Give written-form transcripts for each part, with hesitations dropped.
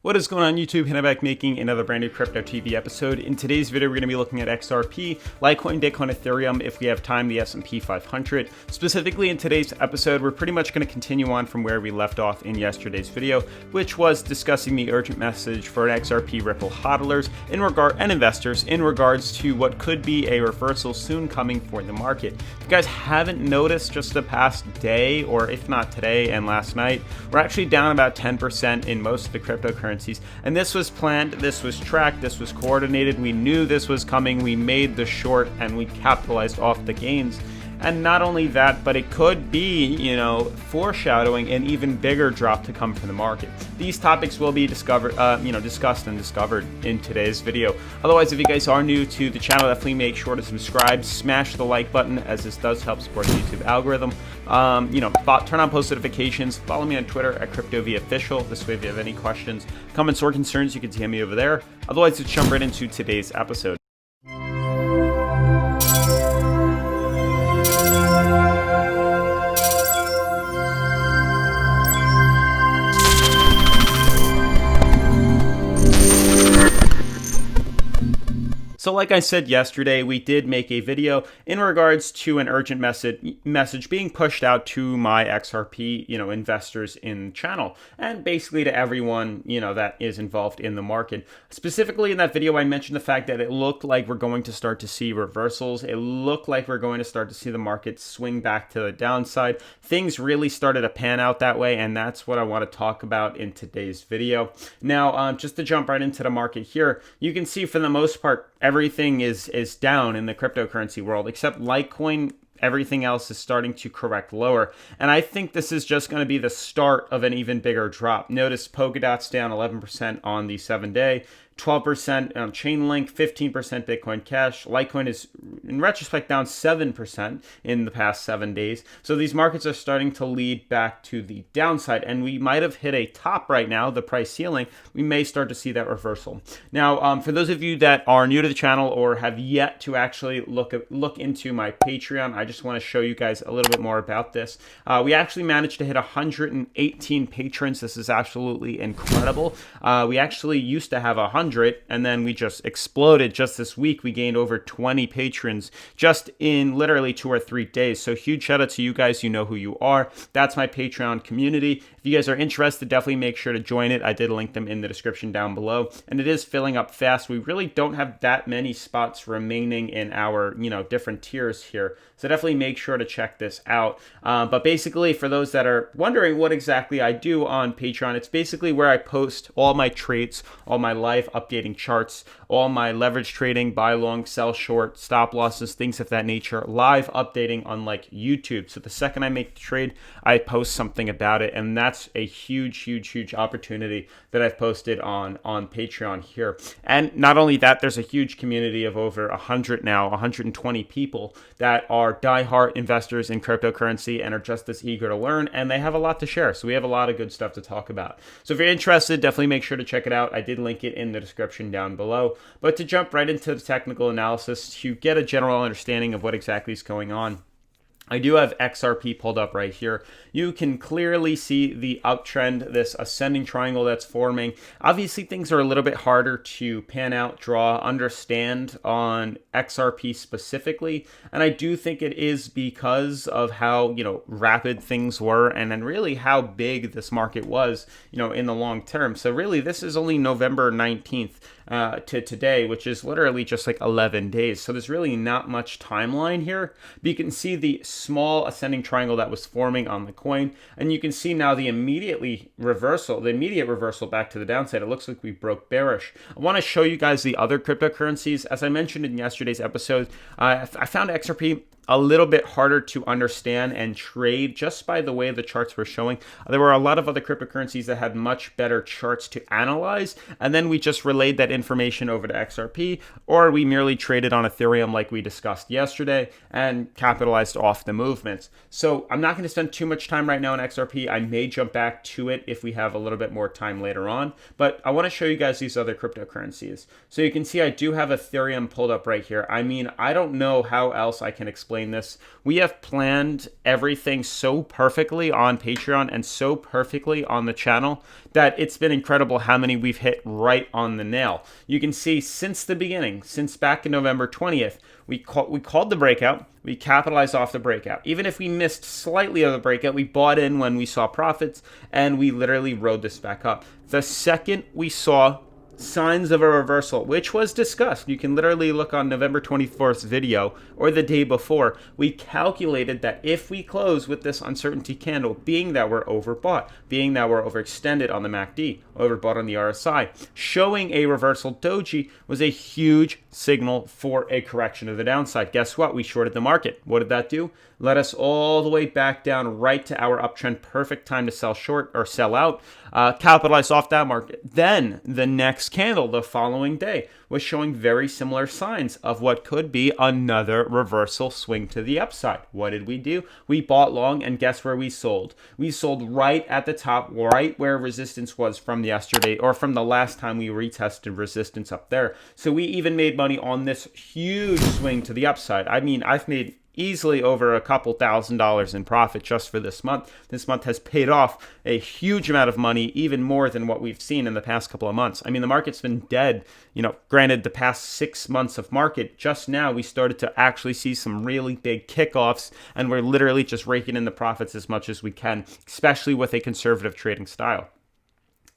What is going on YouTube? Hannah back making another brand new Crypto TV episode. In today's video, we're going to be looking at XRP, Litecoin, Bitcoin, Ethereum, if we have time, the S&P 500. Specifically in today's episode, we're pretty much going to continue on from where we left off in yesterday's video, which was discussing the urgent message for XRP Ripple hodlers and investors in regards to what could be a reversal soon coming for the market. If you guys haven't noticed just the past day, or if not today and last night, we're actually down about 10% in most of the cryptocurrencies. And this was planned, this was tracked, this was coordinated. We knew this was coming. We made the short and we capitalized off the gains. And not only that, but it could be, foreshadowing an even bigger drop to come from the market. These topics will be discussed and discovered in today's video. Otherwise, if you guys are new to the channel, definitely make sure to subscribe, smash the like button, as this does help support the YouTube algorithm. Turn on post notifications. Follow me on Twitter at CryptoVOfficial. This way, if you have any questions, comments, or concerns, you can DM me over there. Otherwise, let's jump right into today's episode. So like I said yesterday, we did make a video in regards to an urgent message being pushed out to my XRP, investors in the channel, and basically to everyone, that is involved in the market. Specifically in that video, I mentioned the fact that it looked like we're going to start to see reversals. It looked like we're going to start to see the market swing back to the downside. Things really started to pan out that way, and that's what I want to talk about in today's video. Now, just to jump right into the market here, you can see for the most part, everything is down in the cryptocurrency world, except Litecoin. Everything else is starting to correct lower. And I think this is just going to be the start of an even bigger drop. Notice Polkadot's down 11% on the 7-day, 12% on Chainlink, 15% Bitcoin Cash. Litecoin is, in retrospect, down 7% in the past 7 days. So these markets are starting to lead back to the downside, and we might have hit a top right now, the price ceiling. We may start to see that reversal. Now, for those of you that are new to the channel or have yet to actually look into my Patreon, I just want to show you guys a little bit more about this. We actually managed to hit 118 patrons. This is absolutely incredible. We actually used to have 100, and then we just exploded. Just this week, we gained over 20 patrons just in literally 2 or 3 days. So huge shout out to you guys. You know who you are. That's my Patreon community. If you guys are interested, definitely make sure to join it. I did link them in the description down below, and it is filling up fast. We really don't have that many spots remaining in our, different tiers here. So definitely make sure to check this out. But basically, for those that are wondering what exactly I do on Patreon, it's basically where I post all my trades, all my live updating charts, all my leverage trading, buy long, sell short, stop losses, things of that nature, live updating, unlike YouTube. So the second I make the trade, I post something about it, and that's a huge opportunity that I've posted on Patreon here. And not only that, there's a huge community of over 120 people that are diehard investors in cryptocurrency and are just as eager to learn, and they have a lot to share. So we have a lot of good stuff to talk about. So if you're interested, definitely make sure to check it out. I did link it in the description down below. But to jump right into the technical analysis, to get a general understanding of what exactly is going on, I do have XRP pulled up right here. You can clearly see the uptrend, this ascending triangle that's forming. Obviously, things are a little bit harder to pan out, draw, understand on XRP specifically. And I do think it is because of how, rapid things were, and then really how big this market was, in the long term. So really, this is only November 19th to today, which is literally just like 11 days. So there's really not much timeline here. But you can see the small ascending triangle that was forming on the coin, and you can see now the immediate reversal back to the downside. It looks like we broke bearish. I want to show you guys the other cryptocurrencies. As I mentioned in yesterday's episode, I found XRP a little bit harder to understand and trade just by the way the charts were showing. There were a lot of other cryptocurrencies that had much better charts to analyze, and then we just relayed that information over to XRP, or we merely traded on Ethereum like we discussed yesterday and capitalized off the movements. So I'm not going to spend too much time right now on XRP. I may jump back to it if we have a little bit more time later on, but I want to show you guys these other cryptocurrencies. So you can see I do have Ethereum pulled up right here. I mean, I don't know how else I can explain explain this. We have planned everything so perfectly on Patreon and so perfectly on the channel that it's been incredible how many we've hit right on the nail. You can see since the beginning, since back in November 20th, we called the breakout. We capitalized off the breakout. Even if we missed slightly of the breakout, we bought in when we saw profits, and we literally rode this back up. The second we saw signs of a reversal, which was discussed, you can literally look on November 24th's video or the day before, we calculated that if we close with this uncertainty candle, being that we're overbought, being that we're overextended on the MACD, overbought on the RSI, showing a reversal doji was a huge signal for a correction to the downside. Guess what? We shorted the market. What did that do? Let us all the way back down right to our uptrend. Perfect time to sell short or sell out. Capitalize off that market. Then the next candle the following day was showing very similar signs of what could be another reversal swing to the upside. What did we do? We bought long, and guess where we sold? We sold right at the top, right where resistance was from yesterday, or from the last time we retested resistance up there. So we even made money on this huge swing to the upside. I mean, I've made easily over a couple $1,000s in profit just for this month. This month has paid off a huge amount of money, even more than what we've seen in the past couple of months. I mean, the market's been dead, granted the past 6 months of market. Just now we started to actually see some really big kickoffs, and we're literally just raking in the profits as much as we can, especially with a conservative trading style.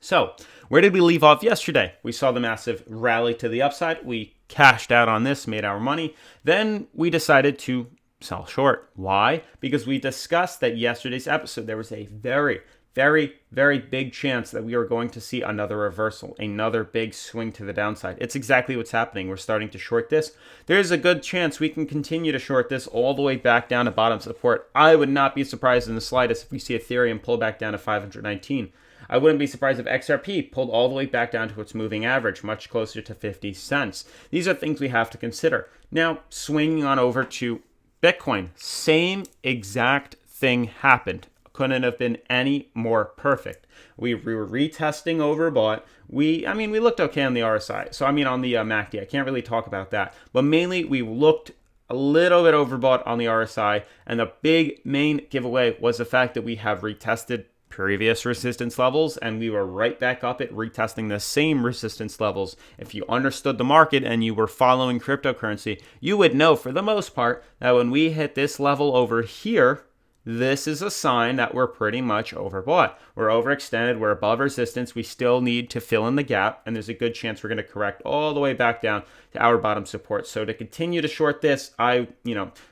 So where did we leave off yesterday? We saw the massive rally to the upside. We cashed out on this, made our money. Then we decided to sell short. Why? Because we discussed that yesterday's episode, there was a very, very, very big chance that we are going to see another reversal, another big swing to the downside. It's exactly what's happening. We're starting to short this. There's a good chance we can continue to short this all the way back down to bottom support. I would not be surprised in the slightest if we see Ethereum pull back down to 519. I wouldn't be surprised if XRP pulled all the way back down to its moving average, much closer to 50 cents. These are things we have to consider. Now, swinging on over to Bitcoin, same exact thing happened. Couldn't have been any more perfect. We were retesting overbought. We looked okay on the RSI. So, on the MACD. I can't really talk about that. But mainly, we looked a little bit overbought on the RSI. And the big main giveaway was the fact that we have retested previous resistance levels, and we were right back up at retesting the same resistance levels. If you understood the market and you were following cryptocurrency, you would know for the most part that when we hit this level over here, this is a sign that we're pretty much overbought. We're overextended. We're above resistance. We still need to fill in the gap, and there's a good chance we're going to correct all the way back down to our bottom support. So to continue to short this,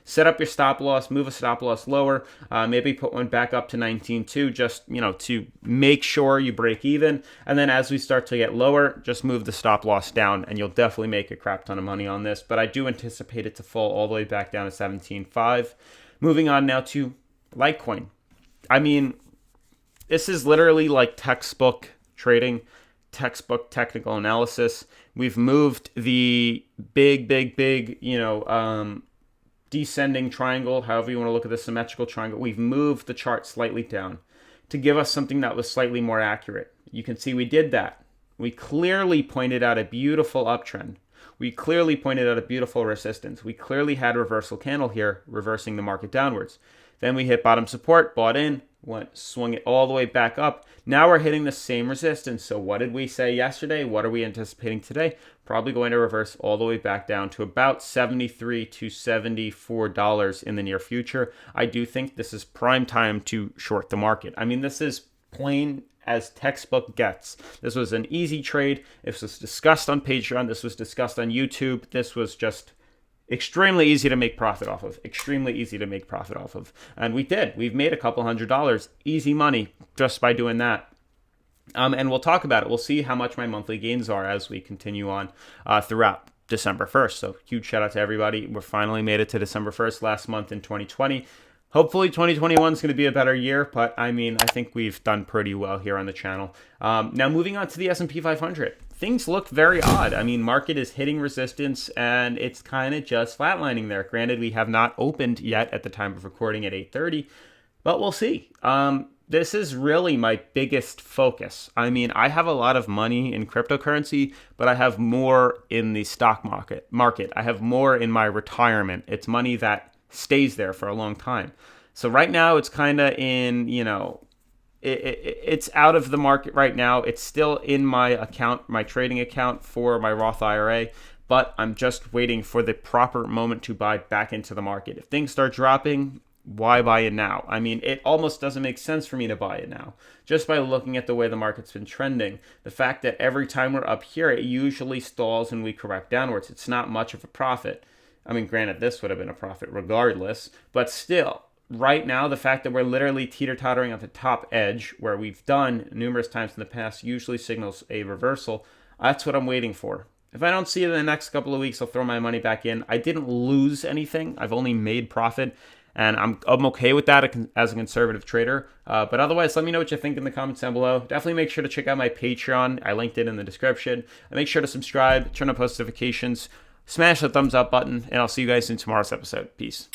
set up your stop loss, move a stop loss lower, maybe put one back up to 19.2, just, to make sure you break even. And then as we start to get lower, just move the stop loss down, and you'll definitely make a crap ton of money on this. But I do anticipate it to fall all the way back down to 17.5. Moving on now to Litecoin. This is literally like textbook trading, textbook technical analysis. We've moved the big, descending triangle, however you want to look at the symmetrical triangle. We've moved the chart slightly down to give us something that was slightly more accurate. You can see we did that. We clearly pointed out a beautiful uptrend. We clearly pointed out a beautiful resistance. We clearly had a reversal candle here, reversing the market downwards. Then we hit bottom support, bought in, swung it all the way back up. Now we're hitting the same resistance. So what did we say yesterday? What are we anticipating today? Probably going to reverse all the way back down to about $73 to $74 in the near future. I do think this is prime time to short the market. This is plain as textbook gets. This was an easy trade. This was discussed on Patreon. This was discussed on YouTube. This was just extremely easy to make profit off of. And we did. We've made a couple $100, easy money, just by doing that. And we'll talk about it. We'll see how much my monthly gains are as we continue on throughout December 1st. So huge shout out to everybody. We finally made it to December 1st last month in 2020. Hopefully 2021 is going to be a better year, but I think we've done pretty well here on the channel. Now moving on to the S&P 500. Things look very odd. Market is hitting resistance, and it's kind of just flatlining there. Granted, we have not opened yet at the time of recording at 8:30, but we'll see. This is really my biggest focus. I have a lot of money in cryptocurrency, but I have more in the stock market. I have more in my retirement. It's money that stays there for a long time. So right now it's kind of in, it's out of the market right now. It's still in my account, my trading account for my Roth IRA, but I'm just waiting for the proper moment to buy back into the market. If things start dropping, why buy it now? I mean, it almost doesn't make sense for me to buy it now. Just by looking at the way the market's been trending, the fact that every time we're up here, it usually stalls and we correct downwards. It's not much of a profit. I mean, granted, this would have been a profit regardless, but still, right now, the fact that we're literally teeter-tottering at the top edge, where we've done numerous times in the past, usually signals a reversal. That's what I'm waiting for. If I don't see it in the next couple of weeks, I'll throw my money back in. I didn't lose anything. I've only made profit, and I'm okay with that as a conservative trader. But otherwise, let me know what you think in the comments down below. Definitely make sure to check out my Patreon. I linked it in the description. And make sure to subscribe, turn on post notifications, smash the thumbs up button, and I'll see you guys in tomorrow's episode. Peace.